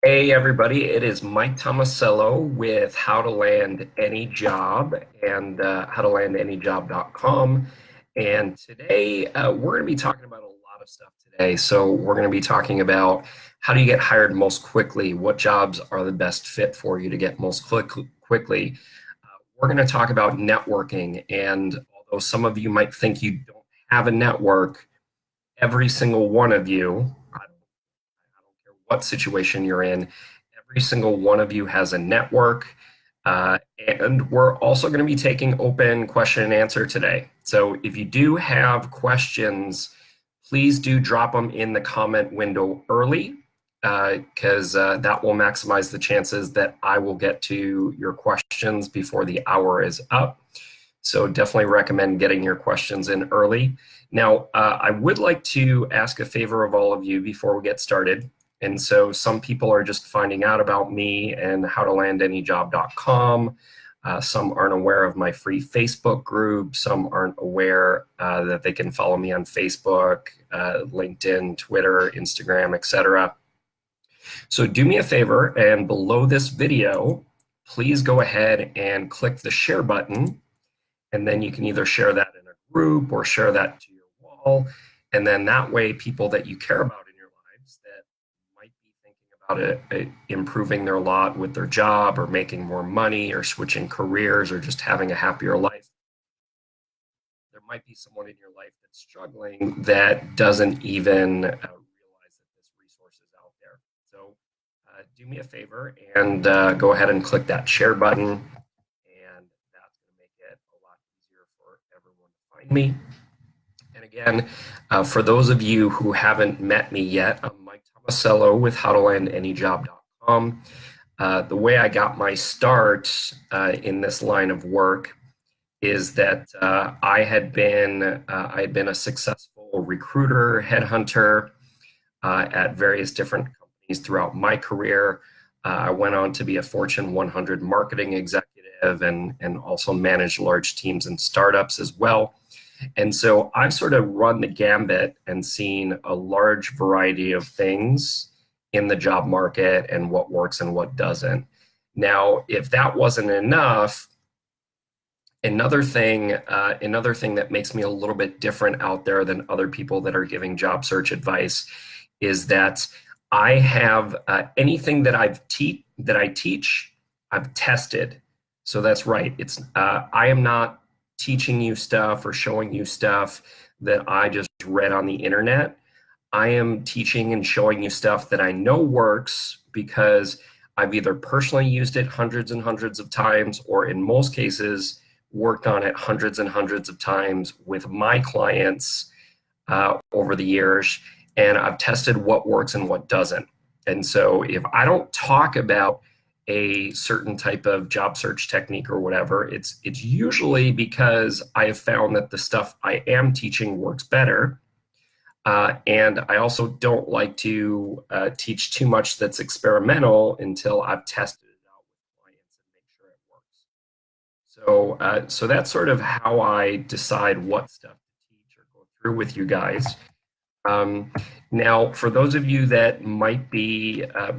Hey everybody, it is Mike Tomasello with How to Land Any Job and howtolandanyjob.com. And today we're going to be talking about a lot of stuff today. So we're going to be talking about how do you get hired most quickly? What jobs are the best fit for you to get most quickly? We're going to talk about networking. And although some of you might think you don't have a network, every single one of you, I don't care what situation you're in, every single one of you has a network. And we're also going to be taking open question and answer today. So if you do have questions, please do drop them in the comment window early because that will maximize the chances that I will get to your questions before the hour is up. So definitely recommend getting your questions in early. Now, I would like to ask a favor of all of you before we get started. And so some people are just finding out about me and howtolandanyjob.com. Some aren't aware of my free Facebook group. Some aren't aware that they can follow me on Facebook, LinkedIn, Twitter, Instagram, etc. So do me a favor, and below this video, please go ahead and click the share button, and then you can either share that in a group or share that to your wall. And then that way, people that you care about in your lives that might be thinking about improving their lot with their job or making more money or switching careers or just having a happier life, there might be someone in your life that's struggling that doesn't even realize that this resource is out there. So do me a favor and go ahead and click that share button, and that's going to make it a lot easier for everyone to find me. And again, for those of you who haven't met me yet, I'm Mike Tomasello with howtolandanyjob.com. The way I got my start in this line of work is that I had been a successful recruiter, headhunter at various different companies throughout my career. I went on to be a Fortune 100 marketing executive and also managed large teams and startups as well. And so I've sort of run the gambit and seen a large variety of things in the job market and what works and what doesn't. Now, if that wasn't enough, another thing that makes me a little bit different out there than other people that are giving job search advice is that I have anything that I teach, I've tested. So that's right. It's I am not teaching you stuff or showing you stuff that I just read on the internet. I am teaching and showing you stuff that I know works because I've either personally used it hundreds and hundreds of times, or in most cases, worked on it hundreds and hundreds of times with my clients over the years, and I've tested what works and what doesn't. And so if I don't talk about a certain type of job search technique or whatever, it's usually because I have found that the stuff I am teaching works better. And I also don't like to teach too much that's experimental until I've tested it out with clients and make sure it works. So that's sort of how I decide what stuff to teach or go through with you guys. Now, for those of you that might be a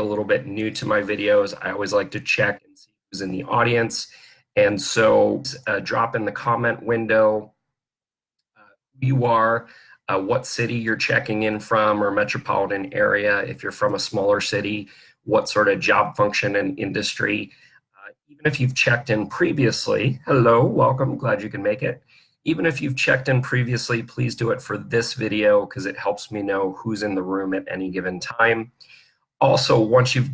little bit new to my videos, I always like to check and see who's in the audience. And so drop in the comment window who you are, what city you're checking in from or metropolitan area. If you're from a smaller city, what sort of job function and industry. Even if you've checked in previously, hello, welcome, glad you can make it. Even if you've checked in previously, please do it for this video because it helps me know who's in the room at any given time. Also, once you've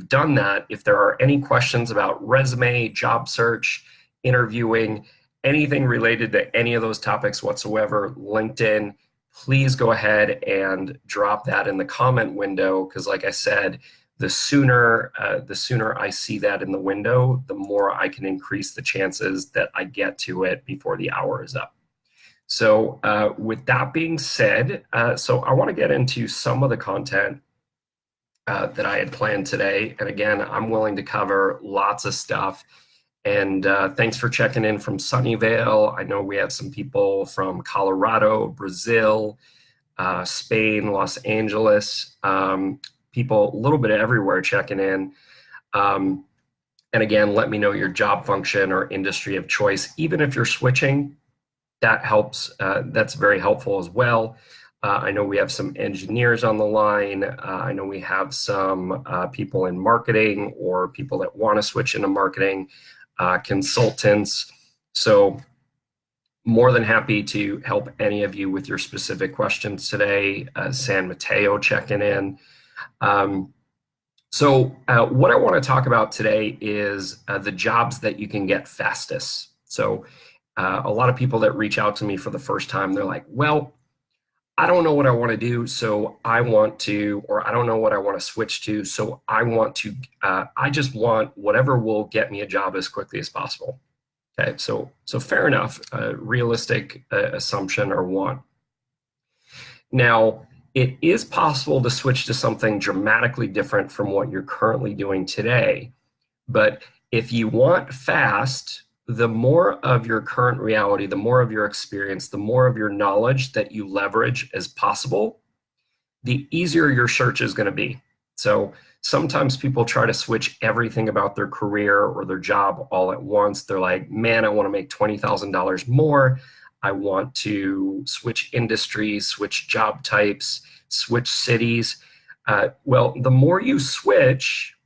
done that, if there are any questions about resume, job search, interviewing, anything related to any of those topics whatsoever, LinkedIn, please go ahead and drop that in the comment window because, like I said, the sooner I see that in the window, the more I can increase the chances that I get to it before the hour is up. So with that being said, so I want to get into some of the content that I had planned today. And again, I'm willing to cover lots of stuff. And thanks for checking in from Sunnyvale. I know we have some people from Colorado, Brazil, Spain, Los Angeles. people a little bit everywhere checking in. Um, and again, let me know your job function or industry of choice. Even if you're switching, that helps. That's very helpful as well. I know we have some engineers on the line. I know we have some people in marketing or people that want to switch into marketing, consultants. So more than happy to help any of you with your specific questions today. San Mateo checking in. What I want to talk about today is the jobs that you can get fastest. So a lot of people that reach out to me for the first time, they're like, well, I don't know what I want to do, so I want to, or I don't know what I want to switch to, so I just want whatever will get me a job as quickly as possible. Okay, so fair enough, realistic assumption or want. Now, it is possible to switch to something dramatically different from what you're currently doing today, but if you want fast, the more of your current reality, the more of your experience, the more of your knowledge that you leverage as possible, the easier your search is going to be. So sometimes people try to switch everything about their career or their job all at once. They're like, man, I want to make $20,000 more. I want to switch industries, switch job types, switch cities. Well, the more you switch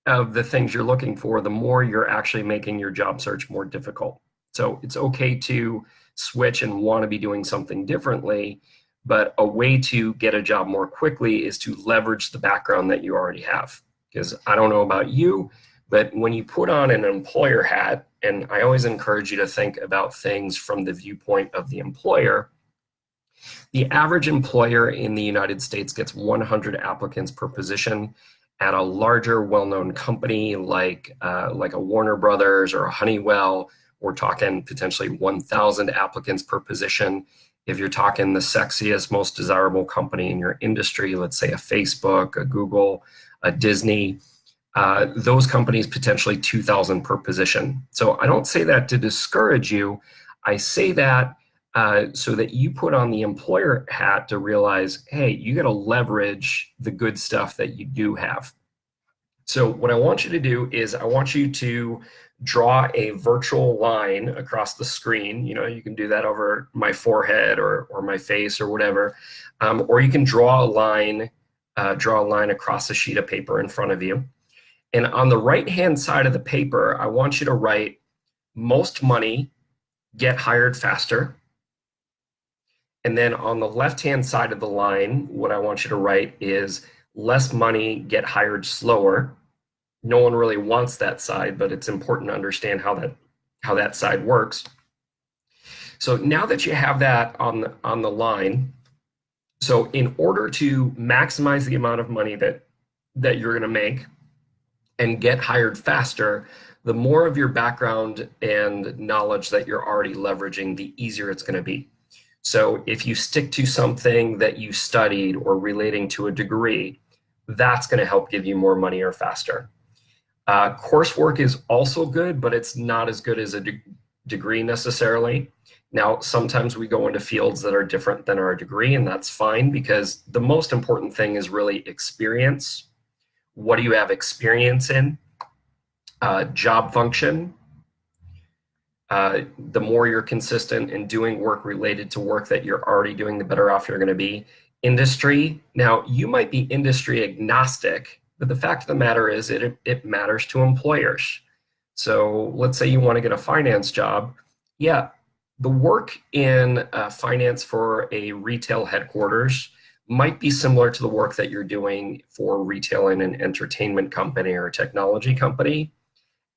of the things you're looking for, the more you're actually making your job search more difficult. So it's okay to switch and want to be doing something differently, but a way to get a job more quickly is to leverage the background that you already have. Because I don't know about you, but when you put on an employer hat, and I always encourage you to think about things from the viewpoint of the employer, the average employer in the United States gets 100 applicants per position. At a larger, well-known company like a Warner Brothers or a Honeywell, we're talking potentially 1,000 applicants per position. If you're talking the sexiest, most desirable company in your industry, let's say a Facebook, a Google, a Disney, those companies potentially 2,000 per position. So I don't say that to discourage you. I say that so that you put on the employer hat to realize, hey, you got to leverage the good stuff that you do have. So what I want you to do is I want you to draw a virtual line across the screen. You know, you can do that over my forehead or my face or whatever, or you can draw a line across a sheet of paper in front of you. And on the right-hand side of the paper, I want you to write most money, get hired faster. And then on the left-hand side of the line, what I want you to write is less money, get hired slower. No one really wants that side, but it's important to understand how that side works. So now that you have that on the line, so in order to maximize the amount of money that you're going to make and get hired faster, the more of your background and knowledge that you're already leveraging, the easier it's going to be. So if you stick to something that you studied or relating to a degree, that's going to help give you more money or faster. Coursework is also good, but it's not as good as a degree necessarily. Now, sometimes we go into fields that are different than our degree, and that's fine because the most important thing is really experience. What do you have experience in? Job function. The more you're consistent in doing work related to work that you're already doing, the better off you're going to be. Industry. Now, you might be industry agnostic, but the fact of the matter is it matters to employers. So let's say you want to get a finance job. Yeah, the work in finance for a retail headquarters might be similar to the work that you're doing for retail in an entertainment company or a technology company.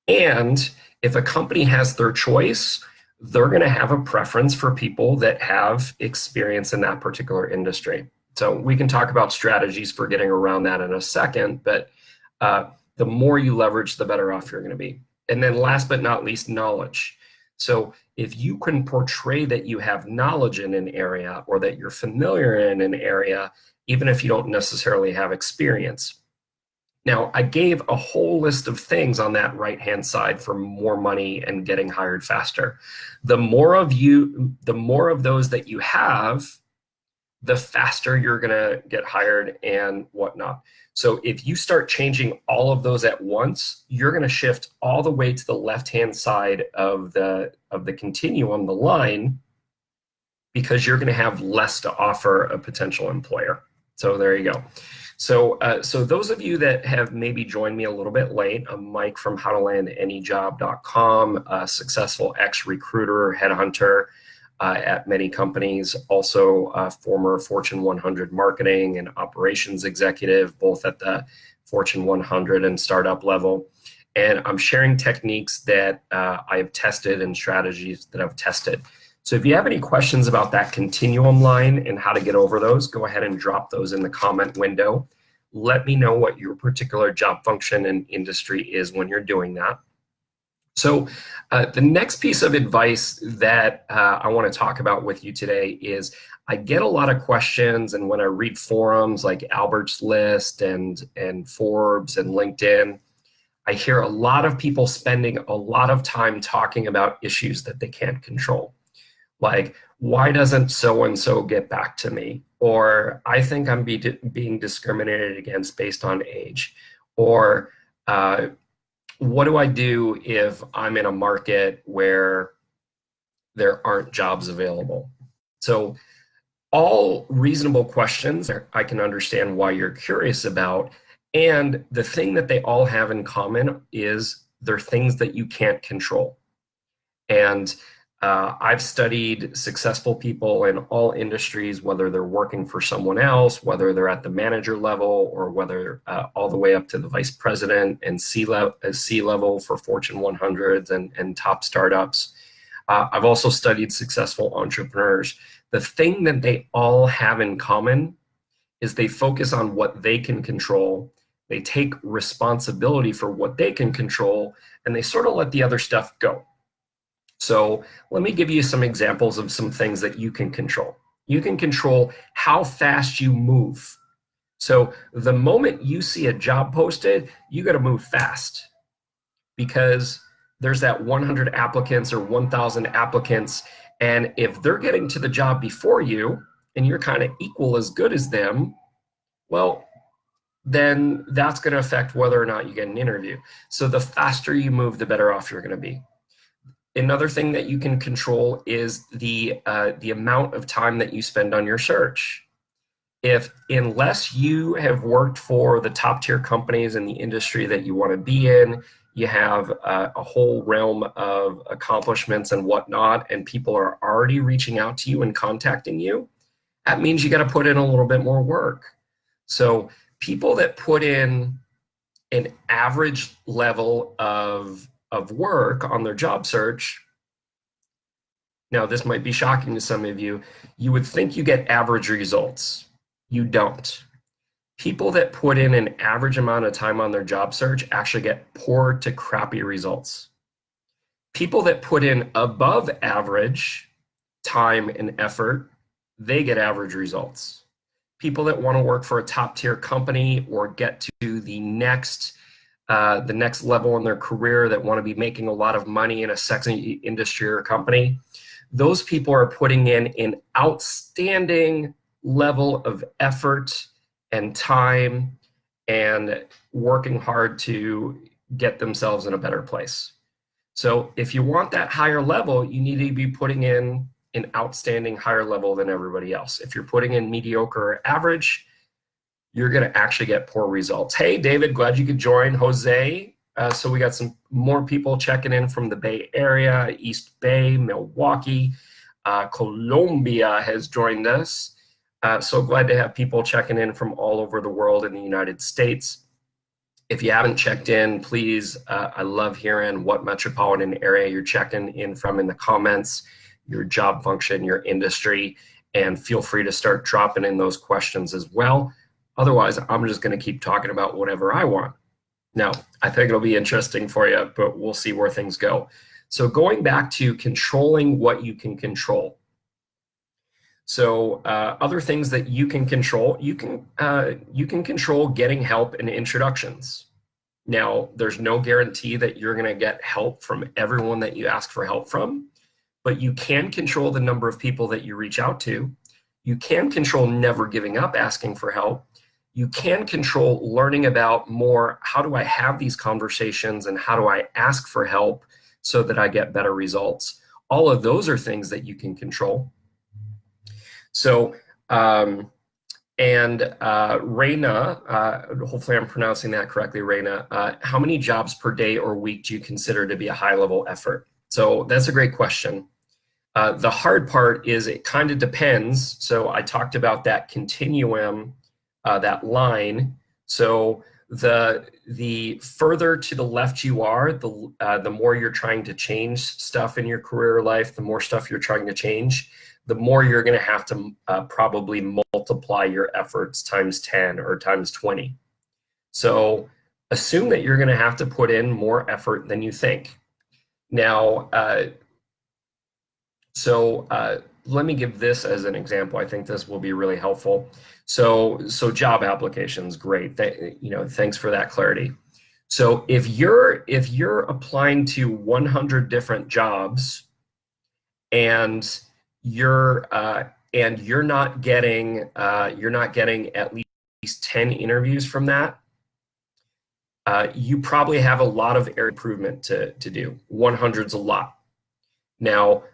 And if a company has their choice, they're going to have a preference for people that have experience in that particular industry. So we can talk about strategies for getting around that in a second, but the more you leverage, the better off you're going to be. And then last but not least, knowledge. So if you can portray that you have knowledge in an area or that you're familiar in an area, even if you don't necessarily have experience. Now, I gave a whole list of things on that right-hand side for more money and getting hired faster. The more of those that you have, the faster you're going to get hired and whatnot. So if you start changing all of those at once, you're going to shift all the way to the left-hand side of the continuum, the line, because you're going to have less to offer a potential employer. So there you go. So, so those of you that have maybe joined me a little bit late, I'm Mike from howtolandanyjob.com, a successful ex-recruiter, headhunter at many companies, also a former Fortune 100 marketing and operations executive, both at the Fortune 100 and startup level. And I'm sharing techniques that I have tested and strategies that I've tested. So if you have any questions about that continuum line and how to get over those, go ahead and drop those in the comment window. Let me know what your particular job function and industry is when you're doing that. So the next piece of advice that I want to talk about with you today is I get a lot of questions, and when I read forums like Albert's List and Forbes and LinkedIn, I hear a lot of people spending a lot of time talking about issues that they can't control. Like, why doesn't so-and-so get back to me? Or I think I'm being discriminated against based on age. Or what do I do if I'm in a market where there aren't jobs available? So all reasonable questions I can understand why you're curious about. And the thing that they all have in common is they're things that you can't control. And I've studied successful people in all industries, whether they're working for someone else, whether they're at the manager level, or whether all the way up to the vice president and C-level for Fortune 100s and top startups. I've also studied successful entrepreneurs. The thing that they all have in common is they focus on what they can control. They take responsibility for what they can control, and they sort of let the other stuff go. So let me give you some examples of some things that you can control. You can control how fast you move. So the moment you see a job posted, you got to move fast, because there's that 100 applicants or 1,000 applicants. And if they're getting to the job before you and you're kind of equal as good as them, well, then that's going to affect whether or not you get an interview. So the faster you move, the better off you're going to be. Another thing that you can control is the amount of time that you spend on your search. Unless you have worked for the top tier companies in the industry that you want to be in, you have a whole realm of accomplishments and whatnot, and people are already reaching out to you and contacting you, that means you got to put in a little bit more work. So people that put in an average level of work on their job search, now this might be shocking to some of you, you would think you get average results. You don't. People that put in an average amount of time on their job search actually get poor to crappy results. People that put in above average time and effort, they get average results. People that want to work for a top tier company or get to the next level in their career, that want to be making a lot of money in a sexy industry or company, those people are putting in an outstanding level of effort and time and working hard to get themselves in a better place. So if you want that higher level, you need to be putting in an outstanding higher level than everybody else. If you're putting in mediocre or average, you're going to actually get poor results. Hey, David, glad you could join. Jose, so we got some more people checking in from the Bay Area, East Bay, Milwaukee. Colombia has joined us. So glad to have people checking in from all over the world in the United States. If you haven't checked in, please, I love hearing what metropolitan area you're checking in from in the comments, your job function, your industry, and feel free to start dropping in those questions as well. Otherwise, I'm just going to keep talking about whatever I want. Now, I think it'll be interesting for you, but we'll see where things go. So going back to controlling what you can control. So other things that you can control, you can control getting help and introductions. Now, there's no guarantee that you're going to get help from everyone that you ask for help from, but you can control the number of people that you reach out to. You can control never giving up asking for help. You can control learning about more, how do I have these conversations and how do I ask for help so that I get better results. All of those are things that you can control. So, Raina, hopefully I'm pronouncing that correctly, Raina, how many jobs per day or week do you consider to be a high level effort? So that's a great question. The hard part is it kind of depends. So I talked about that continuum, that line. So the further to the left you are, the more you're trying to change stuff in your career life, the more stuff you're trying to change, the more you're going to have to probably multiply your efforts times 10 or times 20. So assume that you're going to have to put in more effort than you think. Now, let me give this as an example. I think this will be really helpful. So job applications, great. Thanks for that clarity. So if you're applying to 100 different jobs and you're not getting at least 10 interviews from that, you probably have a lot of improvement to do. 100's a lot. Now,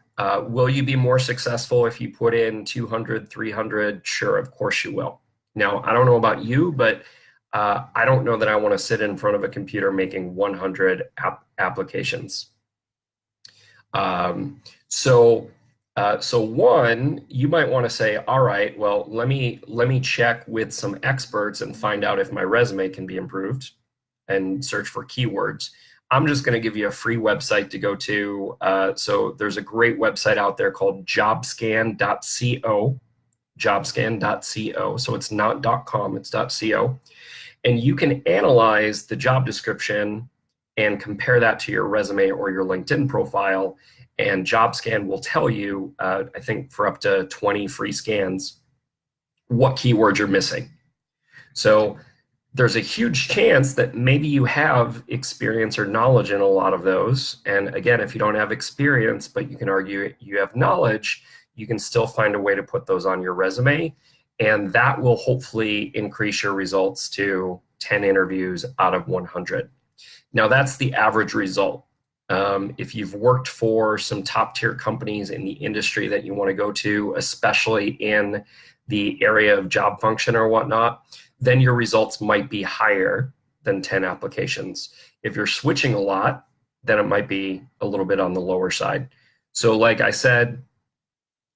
will you be more successful if you put in 200, 300? Sure, of course you will. Now, I don't know about you, but I don't know that I want to sit in front of a computer making 100 applications. So one, you might want to say, all right, well, let me check with some experts and find out if my resume can be improved and search for keywords. I'm just going to give you a free website to go to. So there's a great website out there called jobscan.co, jobscan.co. So it's not .com, it's .co. And you can analyze the job description and compare that to your resume or your LinkedIn profile. And JobScan will tell you, I think for up to 20 free scans, what keywords you're missing. So there's a huge chance that maybe you have experience or knowledge in a lot of those. And again, if you don't have experience, but you can argue you have knowledge, you can still find a way to put those on your resume. And that will hopefully increase your results to 10 interviews out of 100. Now, that's the average result. If you've worked for some top tier companies in the industry that you want to go to, especially in the area of job function or whatnot, then your results might be higher than 10 applications. If you're switching a lot, then it might be a little bit on the lower side. So like I said,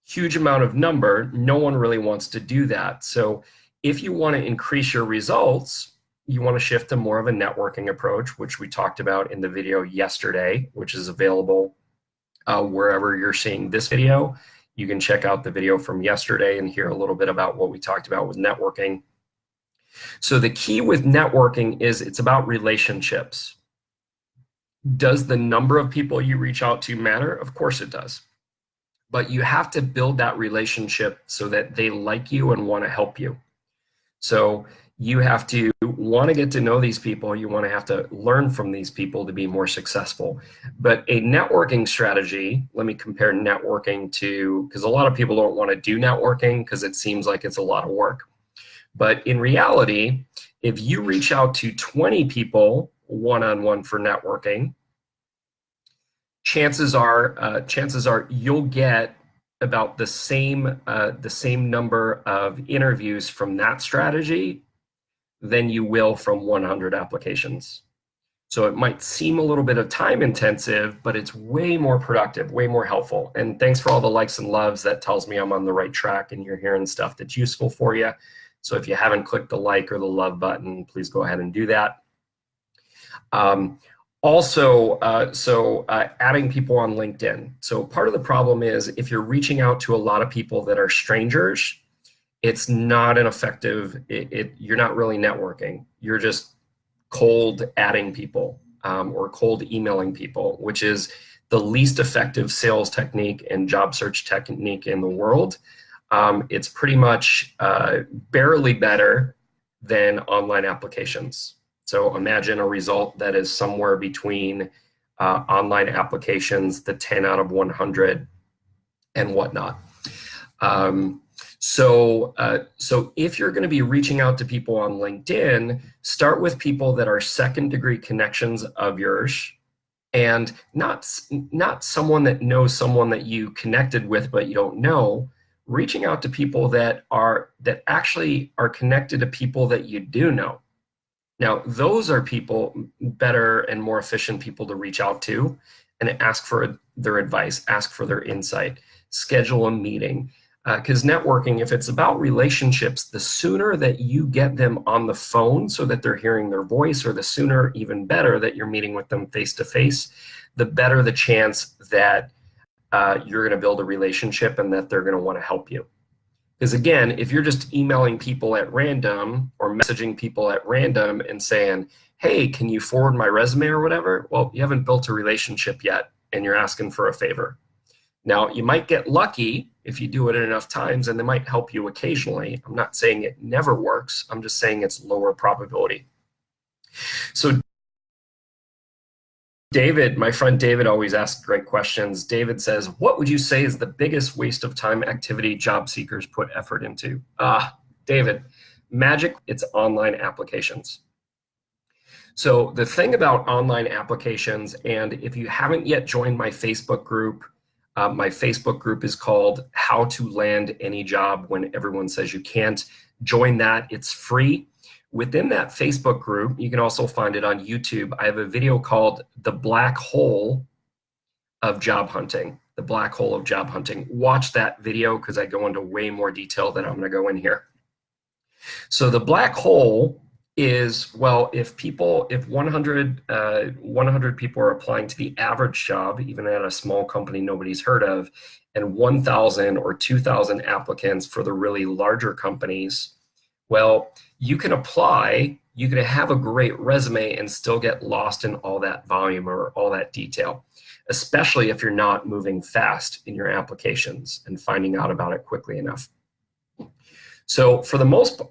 huge amount of number, no one really wants to do that. So if you want to increase your results, you want to shift to more of a networking approach, which we talked about in the video yesterday, which is available wherever you're seeing this video. You can check out the video from yesterday and hear a little bit about what we talked about with networking. So the key with networking is it's about relationships. Does the number of people you reach out to matter? Of course it does. But you have to build that relationship so that they like you and want to help you. So you have to want to get to know these people. You want to have to learn from these people to be more successful. But a networking strategy, let me compare networking to, because a lot of people don't want to do networking because it seems like it's a lot of work. But in reality, if you reach out to 20 people one-on-one for networking, chances are you'll get about the same number of interviews from that strategy than you will from 100 applications. So it might seem a little bit of time intensive, but it's way more productive, way more helpful. And thanks for all the likes and loves. That tells me I'm on the right track and you're hearing stuff that's useful for you. So if you haven't clicked the like or the love button, please go ahead and do that. Adding people on LinkedIn. So part of the problem is if you're reaching out to a lot of people that are strangers, it's not an effective, you're not really networking. You're just cold adding people or cold emailing people, which is the least effective sales technique and job search technique in the world. It's pretty much barely better than online applications. So imagine a result that is somewhere between online applications, the 10 out of 100 and whatnot. So if you're going to be reaching out to people on LinkedIn, start with people that are second-degree connections of yours, and not someone that knows someone that you connected with but you don't know. Reaching out to people that actually are connected to people that you do know. Now, those are people, better and more efficient people to reach out to and ask for their advice, ask for their insight, schedule a meeting. Because networking, if it's about relationships, the sooner that you get them on the phone so that they're hearing their voice, or the sooner, even better, that you're meeting with them face to face, the better the chance that you're going to build a relationship and that they're going to want to help you. Because again, if you're just emailing people at random or messaging people at random and saying, hey, can you forward my resume or whatever? Well, you haven't built a relationship yet and you're asking for a favor. Now, you might get lucky if you do it enough times, and they might help you occasionally. I'm not saying it never works. I'm just saying it's lower probability. So David, my friend David, always asks great questions. David says, what would you say is the biggest waste of time activity job seekers put effort into? David, magic, it's online applications. So the thing about online applications, and if you haven't yet joined my Facebook group is called How to Land Any Job When Everyone Says You Can't. Join that, it's free. Within that Facebook group, you can also find it on YouTube. I have a video called The Black Hole of Job Hunting. The Black Hole of Job Hunting. Watch that video because I go into way more detail than I'm going to go in here. So the black hole is, well, if 100 people are applying to the average job, even at a small company nobody's heard of, and 1,000 or 2,000 applicants for the really larger companies, well, you can apply, you can have a great resume and still get lost in all that volume or all that detail, especially if you're not moving fast in your applications and finding out about it quickly enough. So for the most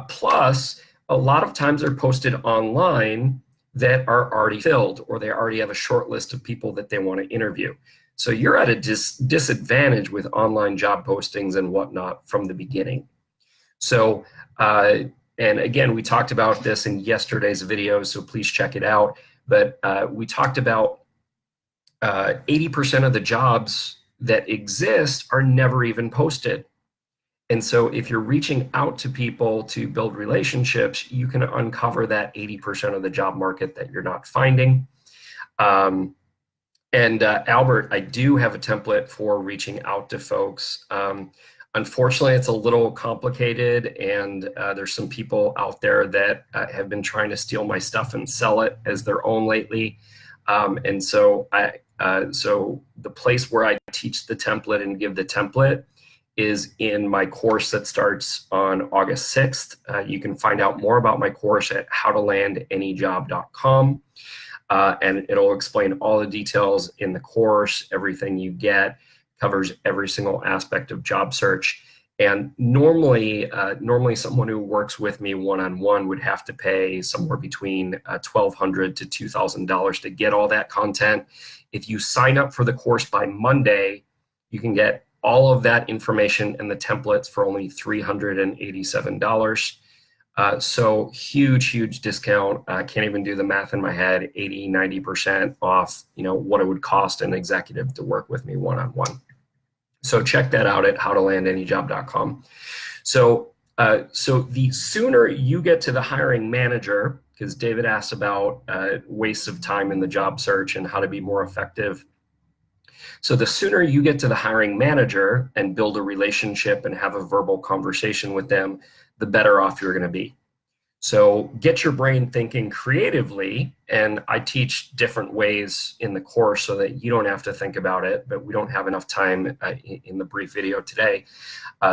plus, a lot of times they're posted online that are already filled, or they already have a short list of people that they want to interview. So you're at a disadvantage with online job postings and whatnot from the beginning. So, and again, we talked about this in yesterday's video, so please check it out. But we talked about 80% of the jobs that exist are never even posted. And so if you're reaching out to people to build relationships, you can uncover that 80% of the job market that you're not finding. Albert, I do have a template for reaching out to folks. Unfortunately, it's a little complicated, and there's some people out there that have been trying to steal my stuff and sell it as their own lately. So the place where I teach the template and give the template is in my course that starts on August 6th. You can find out more about my course at howtolandanyjob.com. And it'll explain all the details in the course. Everything you get covers every single aspect of job search. And normally someone who works with me one-on-one would have to pay somewhere between $1,200 to $2,000 to get all that content. If you sign up for the course by Monday, you can get all of that information and the templates for only $387. So huge discount. I can't even do the math in my head. 80, 90% off, what it would cost an executive to work with me one-on-one. So check that out at howtolandanyjob.com. So the sooner you get to the hiring manager, because David asked about wastes of time in the job search and how to be more effective. So the sooner you get to the hiring manager and build a relationship and have a verbal conversation with them, the better off you're going to be. So get your brain thinking creatively, and I teach different ways in the course so that you don't have to think about it, but we don't have enough time in the brief video today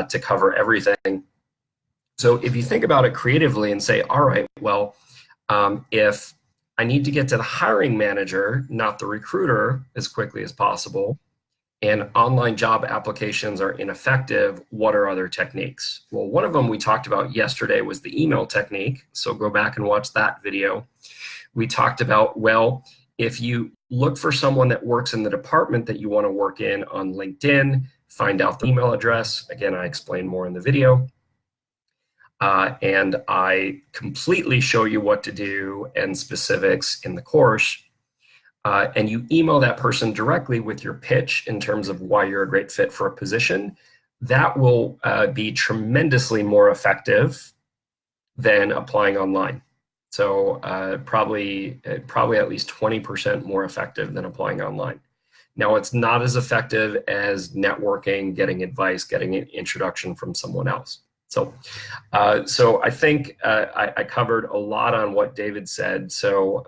to cover everything. So if you think about it creatively and say, all right, well, if I need to get to the hiring manager, not the recruiter, as quickly as possible, and online job applications are ineffective, what are other techniques? Well, one of them we talked about yesterday was the email technique, so go back and watch that video. We talked about, well, if you look for someone that works in the department that you want to work in on LinkedIn, find out the email address. Again, I explain more in the video. And I completely show you what to do and specifics in the course. And you email that person directly with your pitch in terms of why you're a great fit for a position. That will be tremendously more effective than applying online. So probably at least 20% more effective than applying online. Now, it's not as effective as networking, getting advice, getting an introduction from someone else. So I think I covered a lot on what David said. So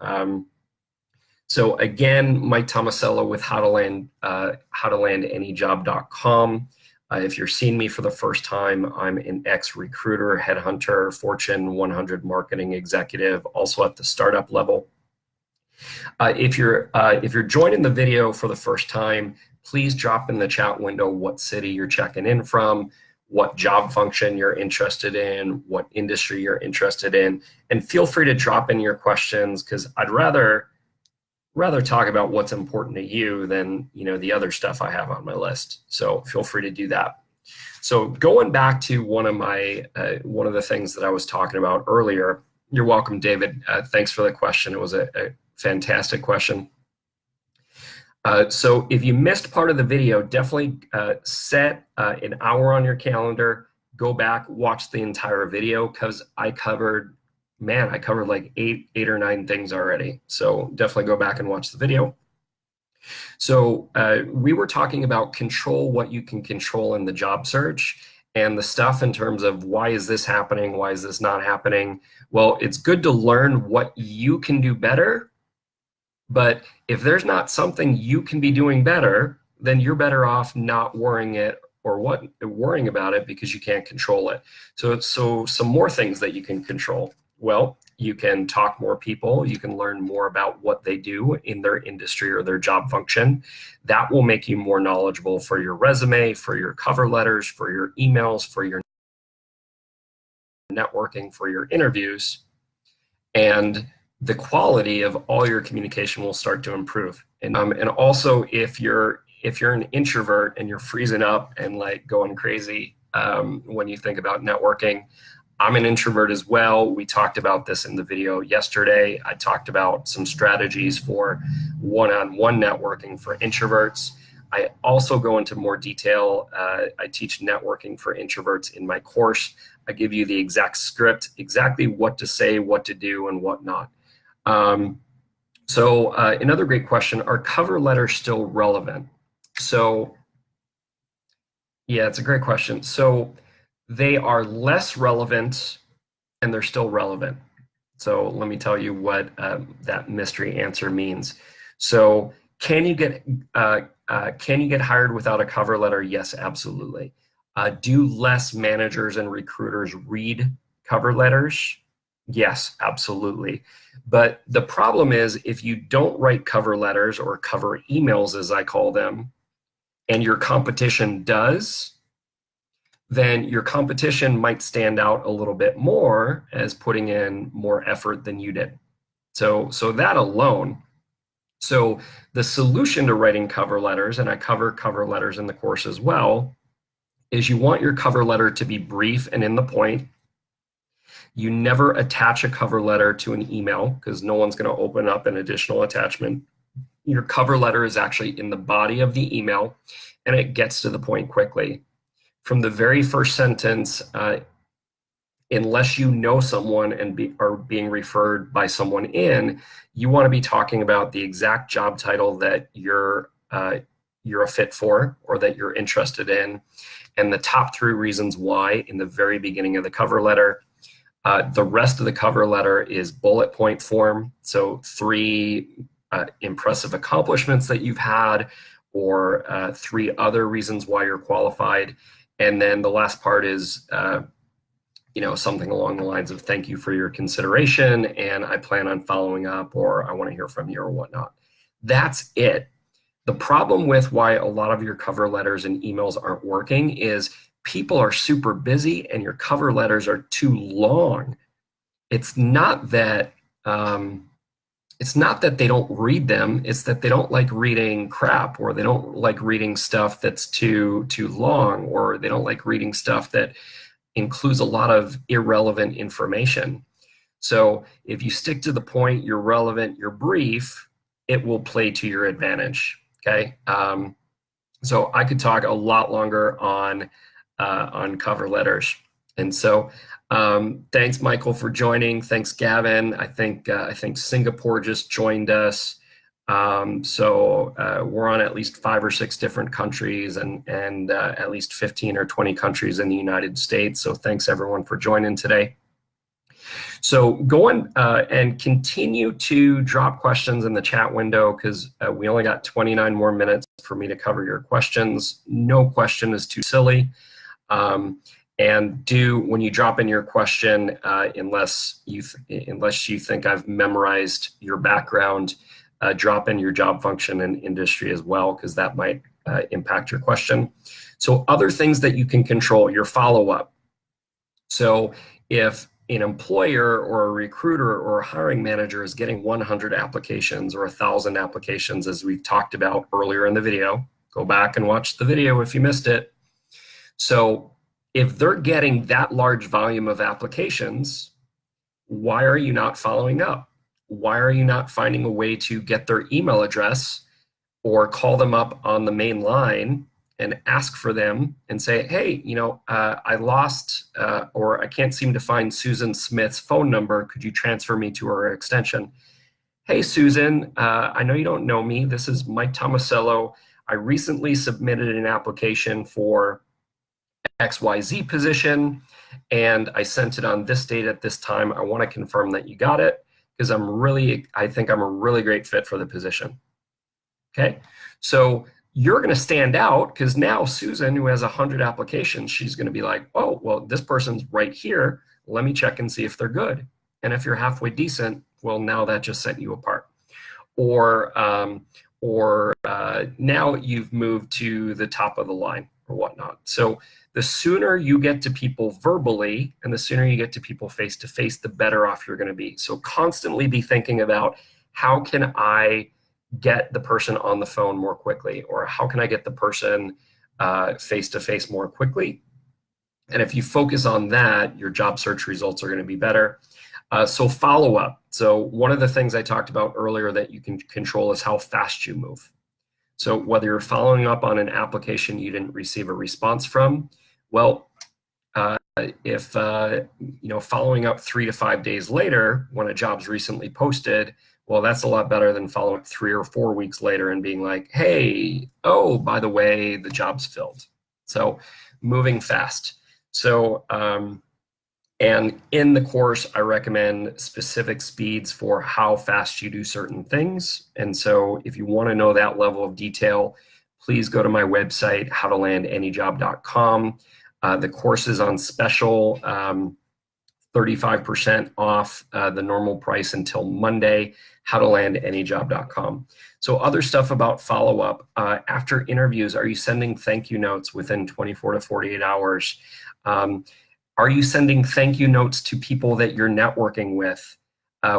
again, Mike Tomasello with howtolandanyjob.com. If you're seeing me for the first time, I'm an ex-recruiter, headhunter, Fortune 100 marketing executive, also at the startup level. If you're joining the video for the first time, please drop in the chat window what city you're checking in from, what job function you're interested in, what industry you're interested in, and feel free to drop in your questions, because I'd rather talk about what's important to you than the other stuff I have on my list. So feel free to do that. So going back to one of the things that I was talking about earlier. You're welcome, David. Thanks for the question. It was a fantastic question. So if you missed part of the video, definitely set an hour on your calendar, go back, watch the entire video, because I covered like eight or nine things already. So definitely go back and watch the video. So we were talking about control what you can control in the job search, and the stuff in terms of why is this happening, why is this not happening. Well, it's good to learn what you can do better, but if there's not something you can be doing better, then you're better off not worrying about it, because you can't control it. So some more things that you can control. Well, you can talk more people, you can learn more about what they do in their industry or their job function. That will make you more knowledgeable for your resume, for your cover letters, for your emails, for your networking, for your interviews. And the quality of all your communication will start to improve. And also, if you're an introvert and you're freezing up and like going crazy when you think about networking, I'm an introvert as well. We talked about this in the video yesterday. I talked about some strategies for one-on-one networking for introverts. I also go into more detail. I teach networking for introverts in my course. I give you the exact script, exactly what to say, what to do, and what not. Another great question, are cover letters still relevant? So yeah, it's a great question. So they are less relevant and they're still relevant. So let me tell you what that mystery answer means. So can you get hired without a cover letter? Yes, absolutely. Do less managers and recruiters read cover letters? Yes, absolutely. But the problem is, if you don't write cover letters or cover emails, as I call them, and your competition does, then your competition might stand out a little bit more as putting in more effort than you did. So that alone. So the solution to writing cover letters, and I cover cover letters in the course as well, is you want your cover letter to be brief and in the point. You never attach a cover letter to an email, because no one's going to open up an additional attachment. Your cover letter is actually in the body of the email, and it gets to the point quickly. From the very first sentence, unless you know someone and are being referred by someone in, you want to be talking about the exact job title that you're a fit for or that you're interested in, and the top 3 reasons why in the very beginning of the cover letter. The rest of the cover letter is bullet point form. So 3 impressive accomplishments that you've had, or 3 other reasons why you're qualified. And then the last part is something along the lines of thank you for your consideration, and I plan on following up, or I want to hear from you, or whatnot. That's it. The problem with why a lot of your cover letters and emails aren't working is people are super busy and your cover letters are too long. It's not that it's not that they don't read them, it's that they don't like reading crap, or they don't like reading stuff that's too long, or they don't like reading stuff that includes a lot of irrelevant information. So if you stick to the point, you're relevant, you're brief, it will play to your advantage. Okay. So I could talk a lot longer on cover letters. And so thanks, Michael, for joining. Thanks, Gavin. I think Singapore just joined us. So we're on at least 5 or 6 different countries, and at least 15 or 20 countries in the United States. So thanks everyone for joining today. So go on and continue to drop questions in the chat window, because we only got 29 more minutes for me to cover your questions. No question is too silly. And when you drop in your question, unless you think I've memorized your background, drop in your job function and industry as well, because that might impact your question. So other things that you can control, your follow-up. So if an employer or a recruiter or a hiring manager is getting 100 applications or 1,000 applications, as we've talked about earlier in the video, go back and watch the video if you missed it. So if they're getting that large volume of applications, why are you not following up? Why are you not finding a way to get their email address or call them up on the main line and ask for them and say, hey, I lost or I can't seem to find Susan Smith's phone number. Could you transfer me to her extension? Hey, Susan, I know you don't know me. This is Mike Tomasello. I recently submitted an application for XYZ position, and I sent it on this date at this time. I want to confirm that you got it, because I think I'm a really great fit for the position. Okay, so you're going to stand out, because now Susan, who has 100 applications, she's going to be like, oh, well, this person's right here. Let me check and see if they're good. And if you're halfway decent, well, now that just set you apart. Or now you've moved to the top of the line or whatnot. So the sooner you get to people verbally and the sooner you get to people face to face, the better off you're going to be. So constantly be thinking about, how can I get the person on the phone more quickly, or how can I get the person face to face more quickly? And if you focus on that, your job search results are going to be better. So follow up. So one of the things I talked about earlier that you can control is how fast you move. So whether you're following up on an application you didn't receive a response from, well, if following up 3 to 5 days later when a job's recently posted, well, that's a lot better than following up 3 or 4 weeks later and being like, hey, oh, by the way, the job's filled. So moving fast. So and in the course, I recommend specific speeds for how fast you do certain things. And so if you want to know that level of detail, please go to my website, howtolandanyjob.com. The course is on special, 35% off the normal price until Monday, howtolandanyjob.com. So other stuff about follow-up. After interviews, are you sending thank you notes within 24 to 48 hours? Are you sending thank you notes to people that you're networking with?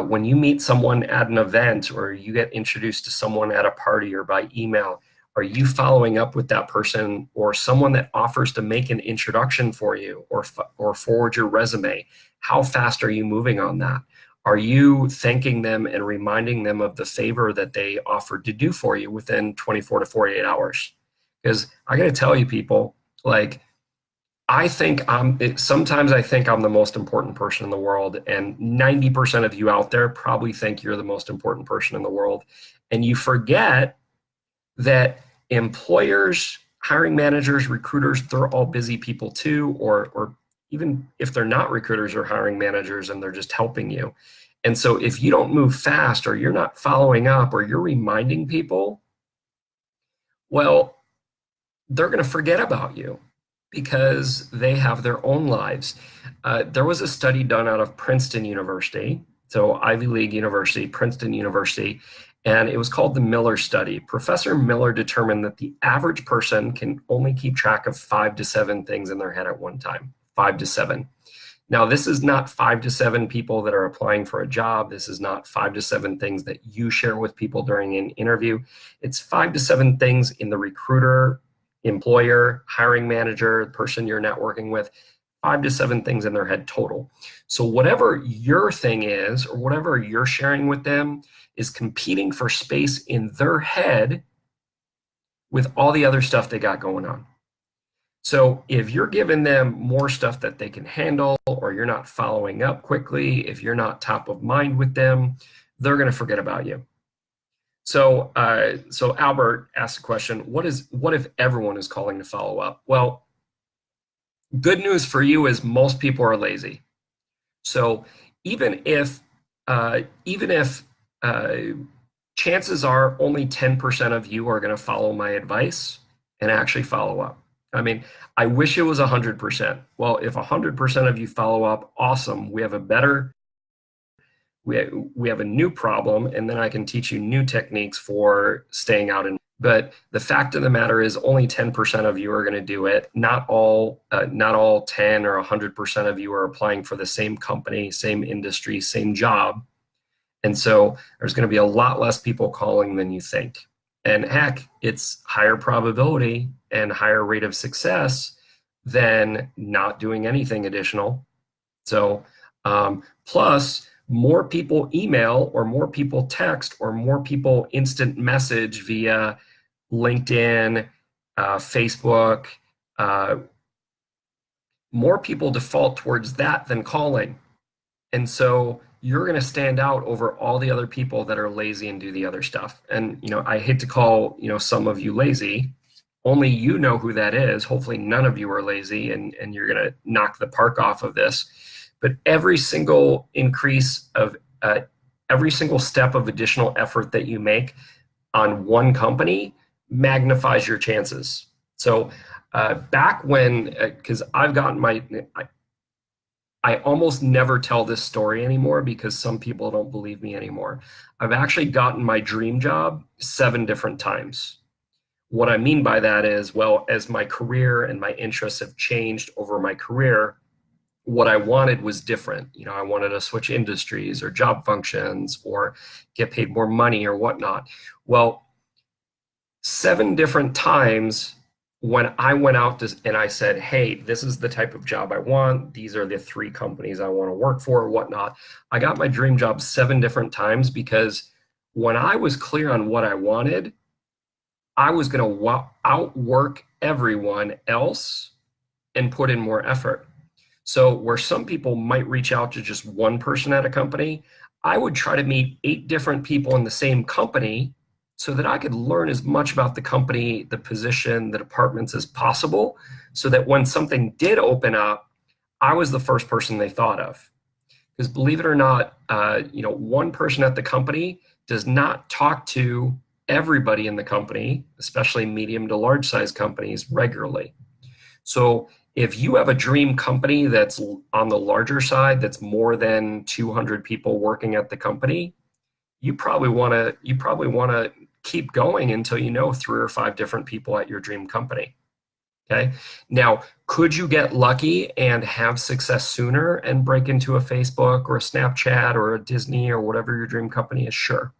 When you meet someone at an event, or you get introduced to someone at a party or by email, are you following up with that person, or someone that offers to make an introduction for you, or forward your resume? How fast are you moving on that? Are you thanking them and reminding them of the favor that they offered to do for you within 24 to 48 hours? Because I got to tell you, people, like, sometimes I think I'm the most important person in the world, and 90% of you out there probably think you're the most important person in the world. And you forget that employers, hiring managers, recruiters, they're all busy people too, or even if they're not recruiters or hiring managers and they're just helping you. And so if you don't move fast, or you're not following up, or you're reminding people, well, they're going to forget about you, because they have their own lives. There was a study done out of Princeton University, so Ivy League University, Princeton University, and it was called the Miller Study. Professor Miller determined that the average person can only keep track of 5 to 7 things in their head at one time, 5 to 7. Now, this is not 5 to 7 people that are applying for a job. This is not 5 to 7 things that you share with people during an interview. It's 5 to 7 things in the recruiter, employer, hiring manager, the person you're networking with, 5 to 7 things in their head total. So whatever your thing is, or whatever you're sharing with them, is competing for space in their head with all the other stuff they got going on. So if you're giving them more stuff that they can handle, or you're not following up quickly, if you're not top of mind with them, they're going to forget about you. So, so Albert asked a question: what if everyone is calling to follow up? Well, good news for you is most people are lazy. So even if chances are only 10% of you are going to follow my advice and actually follow up. I mean, I wish it was 100%. Well, if 100% of you follow up, awesome. We have a new problem, and then I can teach you new techniques for staying out in. But the fact of the matter is only 10% of you are going to do it. Not all 10 or 100% of you are applying for the same company, same industry, same job. And so there's going to be a lot less people calling than you think. And heck, it's higher probability and higher rate of success than not doing anything additional. So plus, more people email, or more people text, or more people instant message via LinkedIn, Facebook. More people default towards that than calling. And so you're going to stand out over all the other people that are lazy and do the other stuff. And, I hate to call, some of you lazy. Only you know who that is. Hopefully none of you are lazy, and you're going to knock the park off of this. But every single every single step of additional effort that you make on one company magnifies your chances. So back when, because I've gotten I almost never tell this story anymore because some people don't believe me anymore. I've actually gotten my dream job 7 different times. What I mean by that is, well, as my career and my interests have changed over my career, what I wanted was different. I wanted to switch industries or job functions or get paid more money or whatnot. Well, 7 different times when I went out and I said, hey, this is the type of job I want, these are the 3 companies I want to work for or whatnot, I got my dream job 7 different times because when I was clear on what I wanted, I was going to outwork everyone else and put in more effort. So where some people might reach out to just one person at a company, I would try to meet 8 different people in the same company so that I could learn as much about the company, the position, the departments as possible, so that when something did open up, I was the first person they thought of. Because believe it or not, one person at the company does not talk to everybody in the company, especially medium to large size companies, regularly. So if you have a dream company that's on the larger side, that's more than 200 people working at the company, you probably want to keep going until you know 3 or 5 different people at your dream company. Okay. Now, could you get lucky and have success sooner and break into a Facebook or a Snapchat or a Disney or whatever your dream company is? Sure.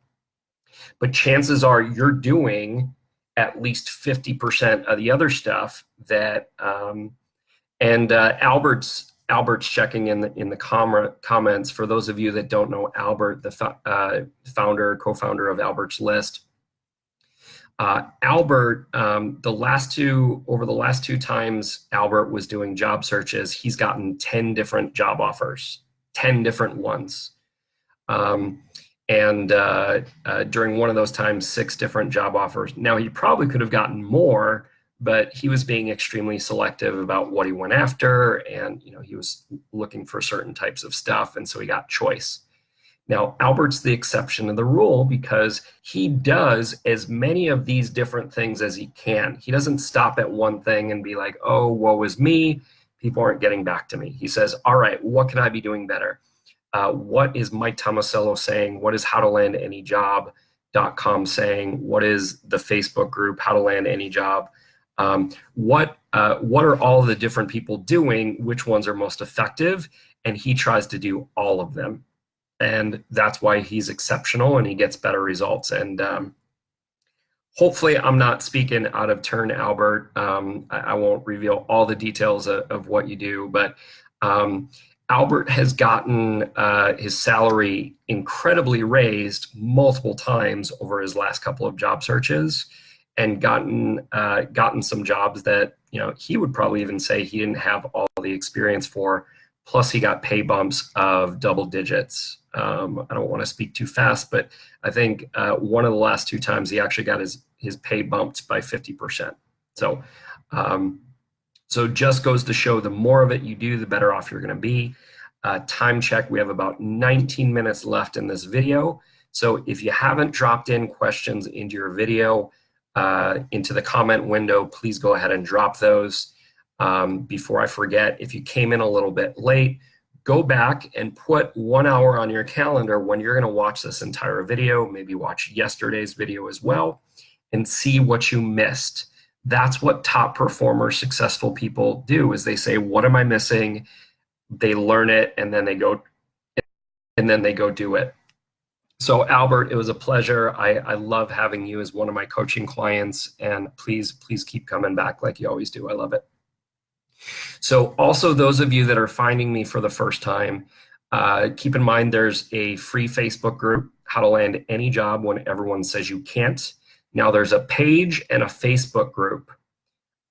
But chances are you're doing at least 50% of the other stuff that, Albert's checking in the comments. For those of you that don't know Albert, the co-founder of Albert's List, Albert, over the last 2 times Albert was doing job searches, he's gotten 10 different job offers, 10 different ones. During one of those times, 6 different job offers. Now, he probably could have gotten more, but he was being extremely selective about what he went after, and he was looking for certain types of stuff, and so he got choice. Now, Albert's the exception to the rule because he does as many of these different things as he can. He doesn't stop at one thing and be like, oh, woe is me, people aren't getting back to me. He says, all right, what can I be doing better? What is Mike Tomasello saying? What is howtolandanyjob.com saying? What is the Facebook group, How to Land Any Job? What are all the different people doing? Which ones are most effective? And he tries to do all of them. And that's why he's exceptional and he gets better results. And hopefully I'm not speaking out of turn, Albert. I won't reveal all the details of what you do, but Albert has gotten his salary incredibly raised multiple times over his last couple of job searches, and gotten some jobs that he would probably even say he didn't have all the experience for. Plus, he got pay bumps of double digits. I don't want to speak too fast, but I think one of the last two times he actually got his pay bumped by 50%. So, so just goes to show the more of it you do, the better off you're going to be. Time check, we have about 19 minutes left in this video. So if you haven't dropped in questions into your video, into the comment window, please go ahead and drop those. Before I forget, if you came in a little bit late, go back and put 1 hour on your calendar when you're going to watch this entire video, maybe watch yesterday's video as well, and see what you missed. That's what top performer, successful people do, is they say, what am I missing? They learn it, and then they go do it. So Albert, it was a pleasure. I love having you as one of my coaching clients, and please keep coming back like you always do. I love it. So also, those of you that are finding me for the first time, keep in mind there's a free Facebook group, How to Land Any Job When Everyone Says You Can't. Now there's a page and a Facebook group.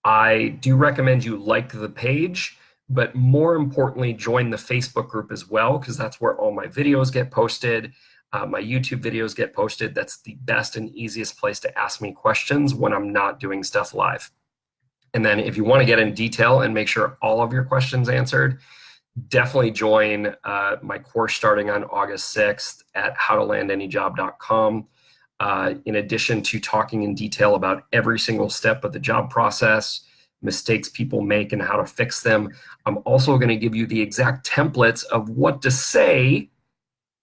I do recommend you like the page, but more importantly, join the Facebook group as well, because that's where all my videos get posted. My YouTube videos get posted. That's the best and easiest place to ask me questions when I'm not doing stuff live. And then if you want to get in detail and make sure all of your questions answered, definitely join my course starting on August 6th at howtolandanyjob.com. In addition to talking in detail about every single step of the job process, mistakes people make and how to fix them, I'm also going to give you the exact templates of what to say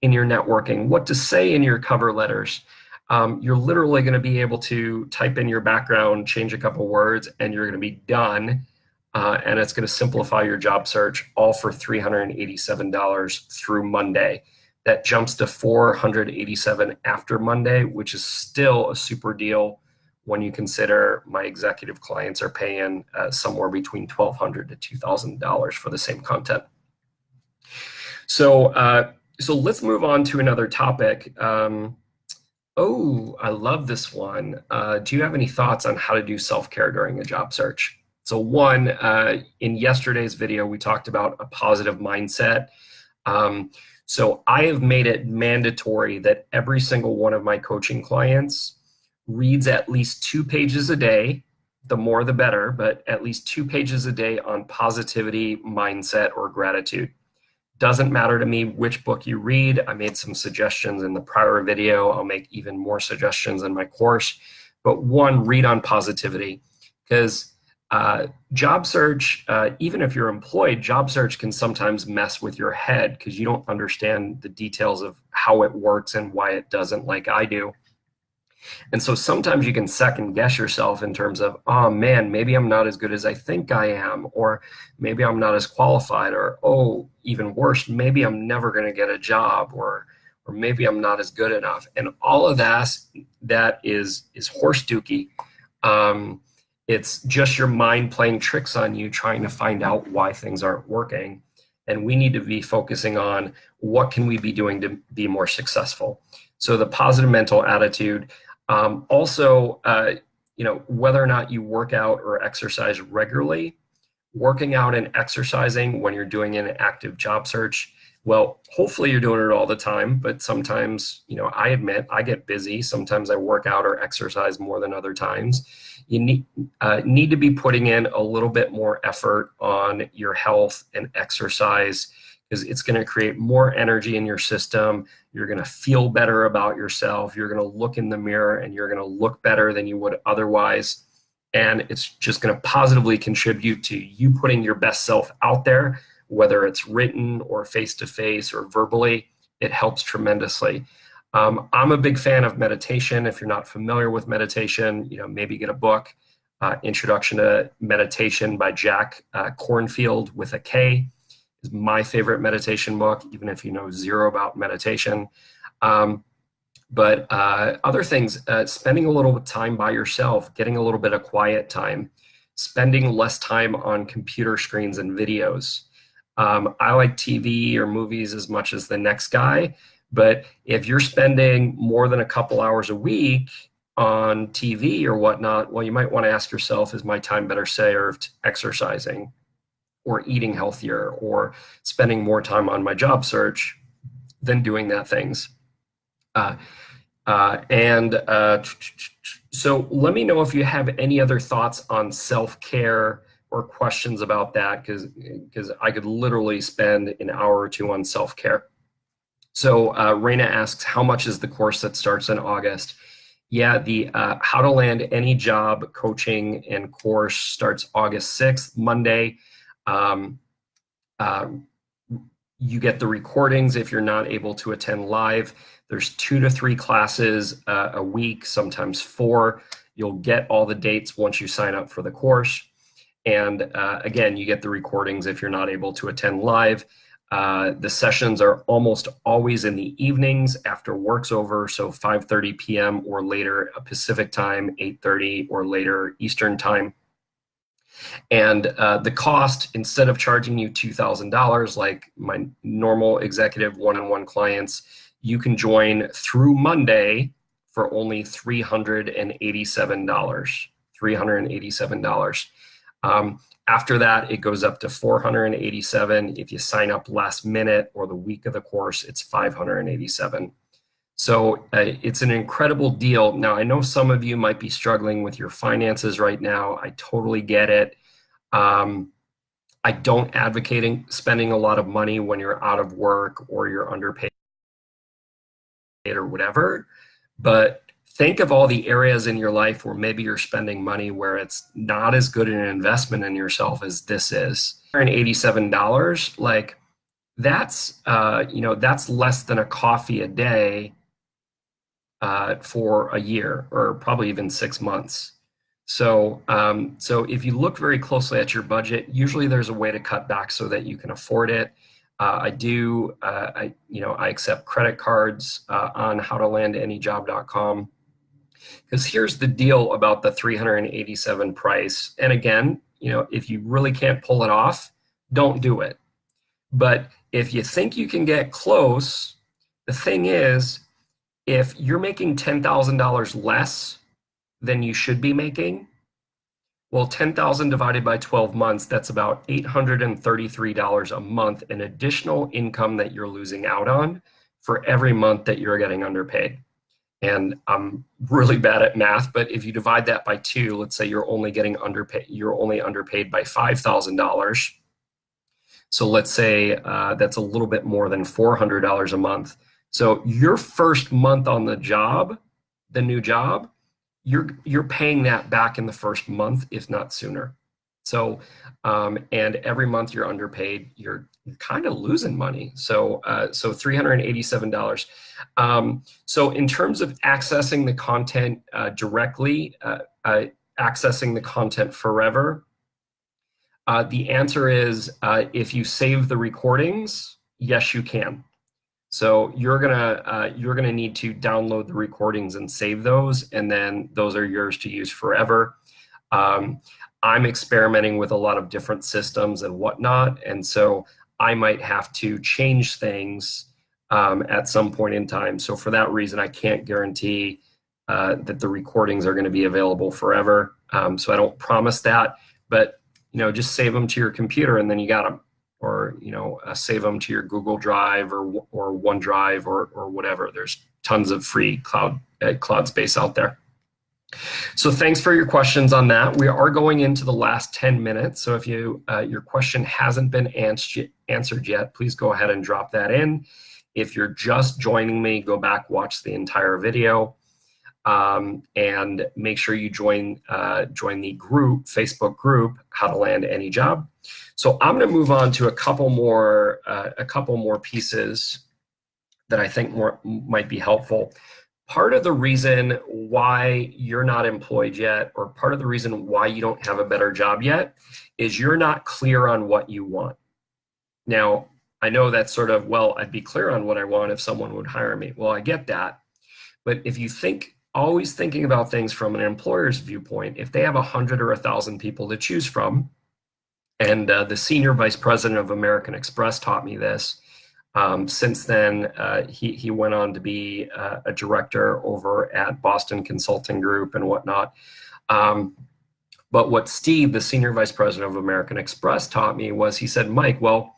in your networking, what to say in your cover letters. You're literally going to be able to type in your background, change a couple words, and you're going to be done. And it's going to simplify your job search, all for $387 through Monday. That jumps to $487 after Monday, which is still a super deal when you consider my executive clients are paying somewhere between $1,200 to $2,000 for the same content. So, so let's move on to another topic. Oh, I love this one. Do you have any thoughts on how to do self-care during a job search? So one, in yesterday's video, we talked about a positive mindset. So I have made it mandatory that every single one of my coaching clients reads at least 2 pages a day. The more the better, but at least 2 pages a day on positivity, mindset, or gratitude. Doesn't matter to me which book you read. I made some suggestions in the prior video. I'll make even more suggestions in my course. But one, read on positivity, because job search, even if you're employed, job search can sometimes mess with your head because you don't understand the details of how it works and why it doesn't, like I do. And so sometimes you can second guess yourself in terms of, oh man, maybe I'm not as good as I think I am, or maybe I'm not as qualified, or oh, even worse, maybe I'm never going to get a job, or maybe I'm not as good enough. And all of that is horse dookie. It's just your mind playing tricks on you, trying to find out why things aren't working. And we need to be focusing on what can we be doing to be more successful. So the positive mental attitude. Also, whether or not you work out or exercise regularly, working out and exercising when you're doing an active job search, well, hopefully you're doing it all the time, but sometimes, I admit I get busy. Sometimes I work out or exercise more than other times. You need to be putting in a little bit more effort on your health and exercise, because it's going to create more energy in your system. You're going to feel better about yourself. You're going to look in the mirror and you're going to look better than you would otherwise. And it's just going to positively contribute to you putting your best self out there, whether it's written or face-to-face or verbally. It helps tremendously. I'm a big fan of meditation. If you're not familiar with meditation, maybe get a book. Introduction to Meditation by Jack Kornfield with a K is my favorite meditation book, even if you know zero about meditation. But other things, spending a little time by yourself, getting a little bit of quiet time, spending less time on computer screens and videos. I like TV or movies as much as the next guy, but if you're spending more than a couple hours a week on TV or whatnot, well, you might want to ask yourself, is my time better served exercising or eating healthier or spending more time on my job search than doing that things? So let me know if you have any other thoughts on self-care or questions about that, because I could literally spend an hour or two on self-care. So Raina asks, how much is the course that starts in August? Yeah, the How to Land Any Job coaching and course starts August 6th, Monday. You get the recordings if you're not able to attend live. There's 2 to 3 classes a week, sometimes 4. You'll get all the dates once you sign up for the course. And again, you get the recordings if you're not able to attend live. The sessions are almost always in the evenings after work's over, so 5:30 p.m. or later Pacific time, 8:30 or later Eastern time. And the cost, instead of charging you $2,000 like my normal executive one-on-one clients, you can join through Monday for only $387. $387. After that, it goes up to $487. If you sign up last minute or the week of the course, it's $587. So it's an incredible deal. Now, I know some of you might be struggling with your finances right now. I totally get it. I don't advocate spending a lot of money when you're out of work or you're underpaid or whatever, but think of all the areas in your life where maybe you're spending money where it's not as good an investment in yourself as this is. $187, like that's that's less than a coffee a day for a year, or probably even 6 months. So if you look very closely at your budget, usually there's a way to cut back so that you can afford it. I accept credit cards on howtolandanyjob.com. Because here's the deal about the $387 price. And again, if you really can't pull it off, don't do it. But if you think you can get close, the thing is, if you're making $10,000 less than you should be making, well, 10,000 divided by 12 months, that's about $833 a month in additional income that you're losing out on for every month that you're getting underpaid. And I'm really bad at math, but if you divide that by 2, let's say you're only underpaid by $5,000. So let's say that's a little bit more than $400 a month. So your first month on the job, the new job, you're paying that back in the first month, if not sooner. So and every month you're underpaid, you're kind of losing money. So $387. So in terms of accessing the content directly, accessing the content forever, the answer is if you save the recordings, yes, you can. So you're gonna need to download the recordings and save those, and then those are yours to use forever. I'm experimenting with a lot of different systems and whatnot, and so I might have to change things at some point in time. So for that reason, I can't guarantee that the recordings are going to be available forever. So I don't promise that, but just save them to your computer and then you got them, or save them to your Google Drive or OneDrive or whatever. There's tons of free cloud space out there. So thanks for your questions on that. We are going into the last 10 minutes. So if your question hasn't been answered yet, please go ahead and drop that in. If you're just joining me, go back, watch the entire video, and make sure you join the Facebook group, How to Land Any Job. So I'm going to move on to a couple more pieces that I think might be helpful. part of the reason why you're not employed yet, or part of the reason why you don't have a better job yet, is you're not clear on what you want. Now, I know that's sort of, well, I'd be clear on what I want if someone would hire me. Well, I get that. But if you think, always thinking about things from an employer's viewpoint, if they have 100 or 1,000 people to choose from, and the senior vice president of American Express taught me this. Since then, he went on to be a director over at Boston Consulting Group and whatnot. But what Steve, the senior vice president of American Express, taught me was, he said, Mike, well,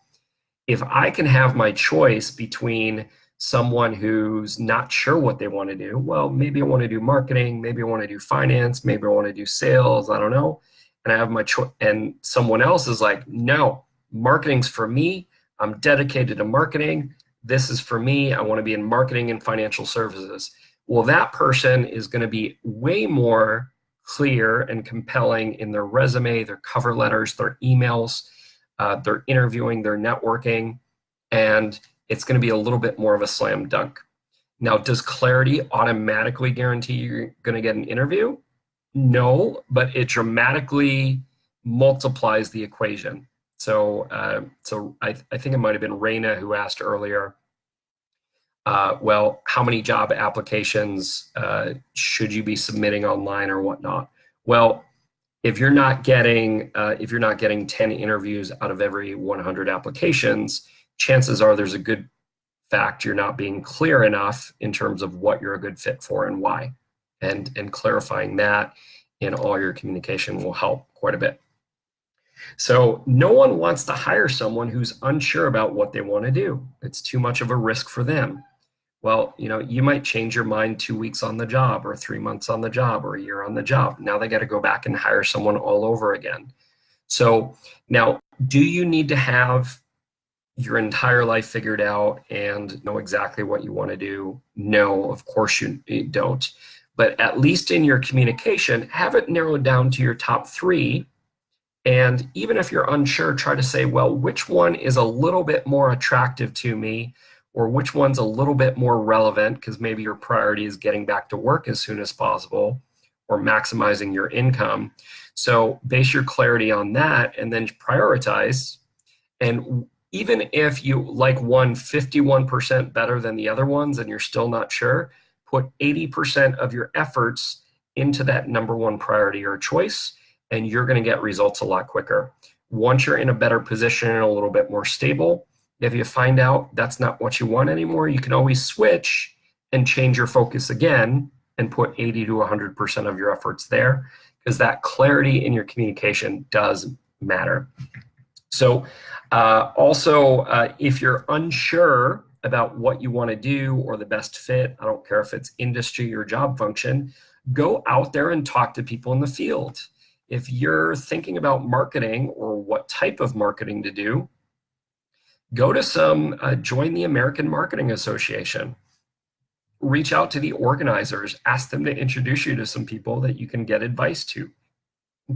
if I can have my choice between someone who's not sure what they want to do, well, maybe I want to do marketing, maybe I want to do finance, maybe I want to do sales, I don't know. And I have my choice, and someone else is like, no, marketing's for me. I'm dedicated to marketing. This is for me. I want to be in marketing and financial services. Well, that person is going to be way more clear and compelling in their resume, their cover letters, their emails, their interviewing, their networking, and it's going to be a little bit more of a slam dunk. Now, does clarity automatically guarantee you're going to get an interview? No, but it dramatically multiplies the equation. So I think it might have been Raina who asked earlier, well, how many job applications should you be submitting online or whatnot? Well, if you're not getting 10 interviews out of every 100 applications, chances are there's a good fact you're not being clear enough in terms of what you're a good fit for and why. And clarifying that in all your communication will help quite a bit. So no one wants to hire someone who's unsure about what they want to do. It's too much of a risk for them. Well, you might change your mind 2 weeks on the job, or 3 months on the job, or a year on the job. Now they got to go back and hire someone all over again. So now, do you need to have your entire life figured out and know exactly what you want to do? No, of course you don't. But at least in your communication, have it narrowed down to your top 3. And even if you're unsure, try to say, well, which one is a little bit more attractive to me, or which one's a little bit more relevant, because maybe your priority is getting back to work as soon as possible or maximizing your income. So base your clarity on that and then prioritize. And even if you like one 51% better than the other ones and you're still not sure, put 80% of your efforts into that number one priority or choice, and you're going to get results a lot quicker. Once you're in a better position and a little bit more stable, if you find out that's not what you want anymore, you can always switch and change your focus again and put 80 to 100% of your efforts there, because that clarity in your communication does matter. So also, if you're unsure about what you want to do or the best fit, I don't care if it's industry or job function, go out there and talk to people in the field. If you're thinking about marketing or what type of marketing to do, go to join the American Marketing Association. Reach out to the organizers, ask them to introduce you to some people that you can get advice to.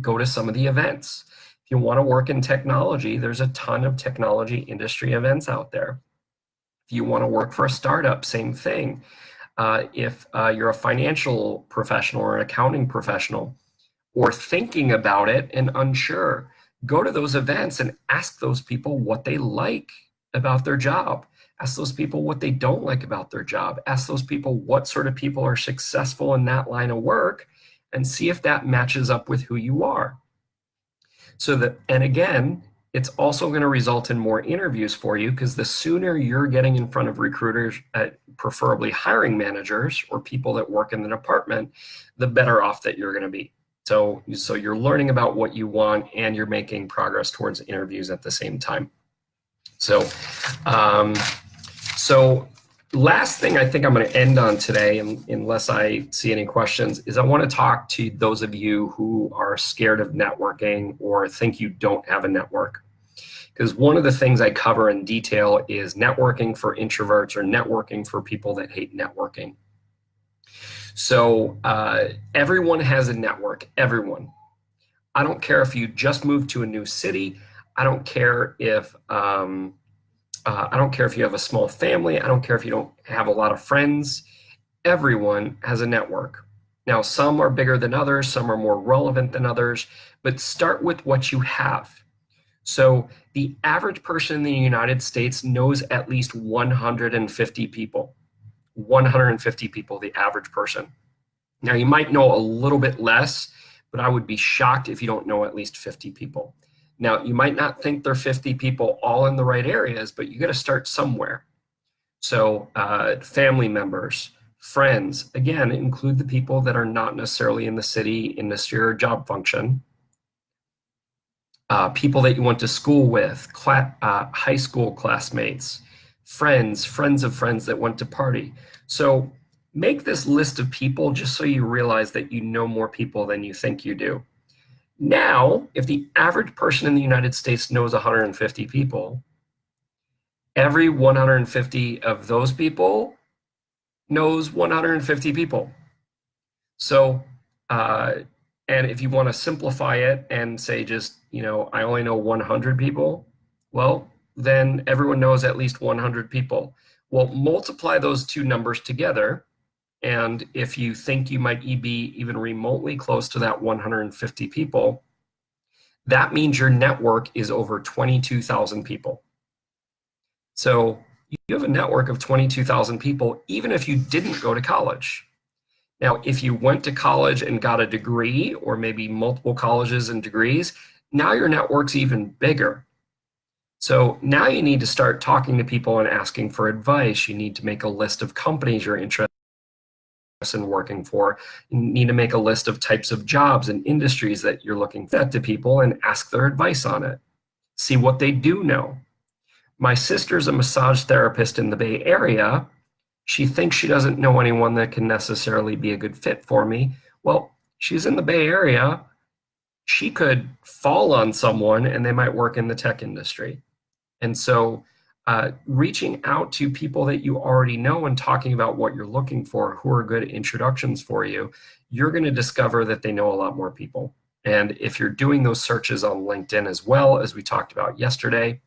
Go to some of the events. If you want to work in technology, there's a ton of technology industry events out there. If you want to work for a startup, same thing. If you're a financial professional or an accounting professional, or thinking about it and unsure, go to those events and ask those people what they like about their job. Ask those people what they don't like about their job. Ask those people what sort of people are successful in that line of work, and see if that matches up with who you are. And again, it's also going to result in more interviews for you, because the sooner you're getting in front of recruiters, preferably hiring managers or people that work in the department, the better off that you're going to be. So you're learning about what you want and you're making progress towards interviews at the same time. So last thing I think I'm going to end on today, unless I see any questions, is I want to talk to those of you who are scared of networking or think you don't have a network. Because one of the things I cover in detail is networking for introverts or networking for people that hate networking. So everyone has a network, everyone. I don't care if you just moved to a new city. I don't care if you have a small family. I don't care if you don't have a lot of friends. Everyone has a network. Now, some are bigger than others, some are more relevant than others, but start with what you have. So the average person in the United States knows at least 150 people. 150 people, the average person. Now, you might know a little bit less, but I would be shocked if you don't know at least 50 people. Now, you might not think they're 50 people all in the right areas, but you got to start somewhere. So, family members, friends, again, include the people that are not necessarily in the city, industry, or job function. People that you went to school with, high school classmates, friends of friends that went to party. So make this list of people just so you realize that you know more people than you think you do. Now, if the average person in the United States knows 150 people, every 150 of those people knows 150 people. So, and if you want to simplify it and say just, I only know 100 people, well, then everyone knows at least 100 people. Well, multiply those two numbers together. And if you think you might be even remotely close to that 150 people, that means your network is over 22,000 people. So you have a network of 22,000 people, even if you didn't go to college. Now, if you went to college and got a degree, or maybe multiple colleges and degrees, now your network's even bigger. So now you need to start talking to people and asking for advice. You need to make a list of companies you're interested in working for. You need to make a list of types of jobs and industries that you're looking at to people and ask their advice on it. See what they do know. My sister's a massage therapist in the Bay Area. She thinks she doesn't know anyone that can necessarily be a good fit for me. Well, she's in the Bay Area. She could fall on someone and they might work in the tech industry. And so reaching out to people that you already know and talking about what you're looking for, who are good introductions for you, you're going to discover that they know a lot more people. And if you're doing those searches on LinkedIn as well, as we talked about yesterday,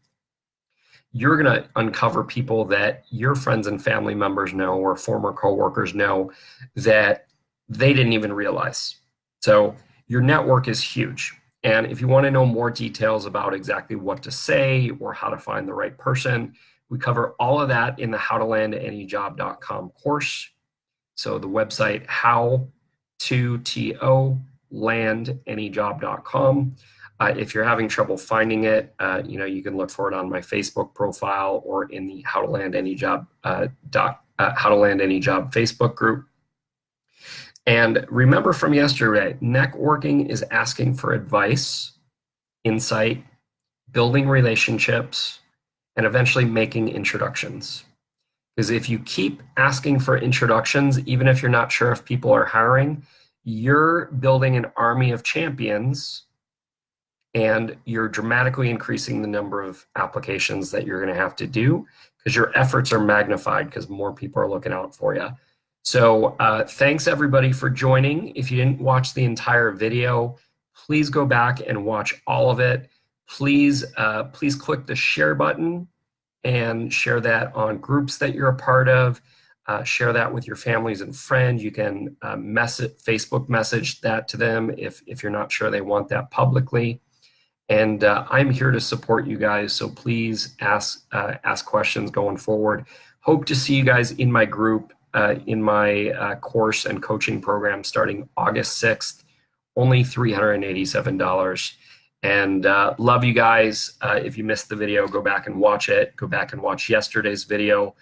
you're going to uncover people that your friends and family members know or former coworkers know that they didn't even realize. So your network is huge. And if you want to know more details about exactly what to say or how to find the right person, we cover all of that in the howtolandanyjob.com course. So the website howtolandanyjob.com. If you're having trouble finding it, you can look for it on my Facebook profile or in the How to Land Any Job Facebook group. And remember from yesterday, networking is asking for advice, insight, building relationships, and eventually making introductions. Because if you keep asking for introductions, even if you're not sure if people are hiring, you're building an army of champions and you're dramatically increasing the number of applications that you're going to have to do because your efforts are magnified because more people are looking out for you. So thanks everybody for joining. If you didn't watch the entire video, please go back and watch all of it. Please click the share button and share that on groups that you're a part of. Share that with your families and friends. You can Facebook message that to them if you're not sure they want that publicly. And I'm here to support you guys, so please ask questions going forward. Hope to see you guys in my group, in my course and coaching program starting August 6th, only $387. And love you guys. If you missed the video, go back and watch it. Go back and watch yesterday's video.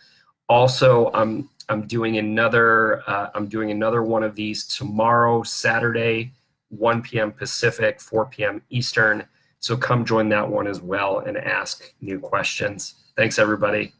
Also, I'm doing another one of these tomorrow, Saturday, 1 p.m. Pacific, 4 p.m. Eastern. So come join that one as well and ask new questions. Thanks, everybody.